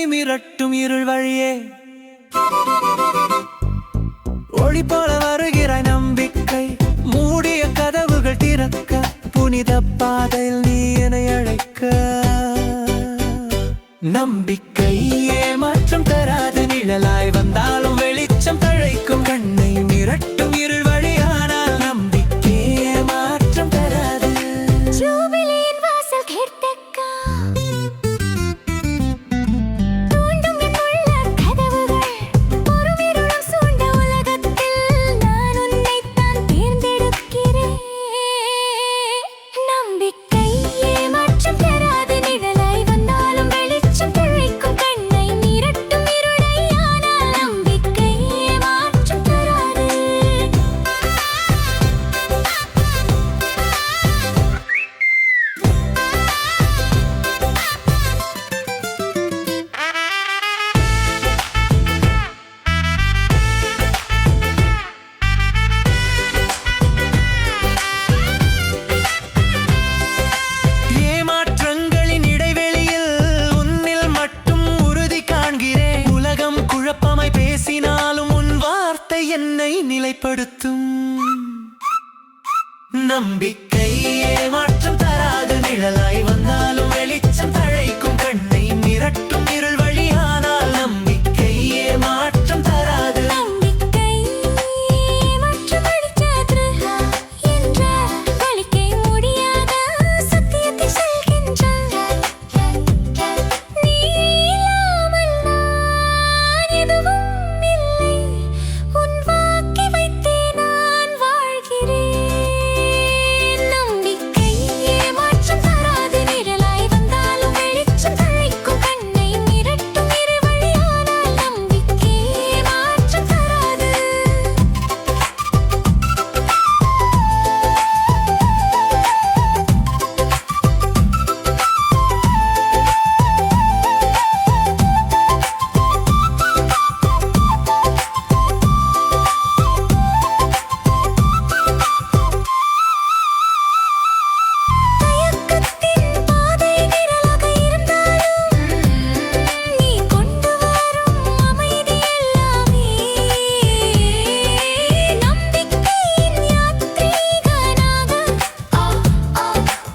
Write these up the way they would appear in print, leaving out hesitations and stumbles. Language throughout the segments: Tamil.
மிரட்டும் இருள் வழியே ஒளி போல வருகிறாய் நம்பிக்கை மூடிய கதவுகள் திறக்க புனித பாதையில் நீ என்னை அழைக்க நம்பிக்கை ஏமாற்றம் தராது நிழலாய் வந்தாலும் வெளிச்சம் தழைக்கும் கண்ணை மிரட்டும் இருள் வழியானால் நம்பிக்கை ஏமாற்றம் தராது ஜூபிலியின் வாசல் கேட்டக்கா தூண்டும் என்னுள்ள கதவுகள் பொறுமிருளும் சூழ்ந்த உலகத்தில் நான் உன்னைத்தான் தேர்ந்தெடுக்கிறேன் நம்பிக்கை ஏமாற்றம் தராது நிழலாய் வந்தாலும் வெளிச்சம் தழைக்கும் கண்ணை மிரட்டும் இருளை ஆனால் நம்பிக்கை ஏமாற்றம் தராது ஏமாற்றங்களின் இடைவெளியில் உன்னில் மட்டும் உறுதி காண்கிறேன் உலகம் குழப்பமாய் பேசினாலும் உன் வார்த்தை என்னை நிலைப்படுத்தும் நம்பிக்கை ஏமாற்றம் தராது நிழலாய் வந்தாலும் வெளிச்சம் தழைக்கும் கண்ணை மிரட்டும் இருள் வழியானால் நம்பிக்கை ஏமாற்றம் தராது நம்பிக்கை ஏமாற்றம் அளிக்காது என்ற வலிக்கை முடியாத சத்தியத்தை சொல்கின்றார் நீ இல்லாமல் நான் எதுவும் இல்லை உன் வாக்கை வைத்தே நான் வாழ்கிறேன் நம்பிக்கை ஏமாற்றம் தராது நிழலாய் வந்தாலும் வெளிச்சம் தழைக்கும் கண்ணை மிரட்டும் இரு வழியானால் நம்பிக்கை ஏமாற்றம் தராது தயக்கத்தின் பாதை நிழலாக இருந்தாலும் நீ கொண்டு வரும் அமைதி எல்லாமே நம்பிக்கையின் யாத்ரீகனாக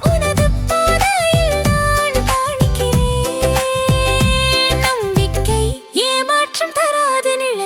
உனது பாதையில் நான் பயணிக்கிறேன் நம்பிக்கை ஏமாற்றம் தராது நிழலாய்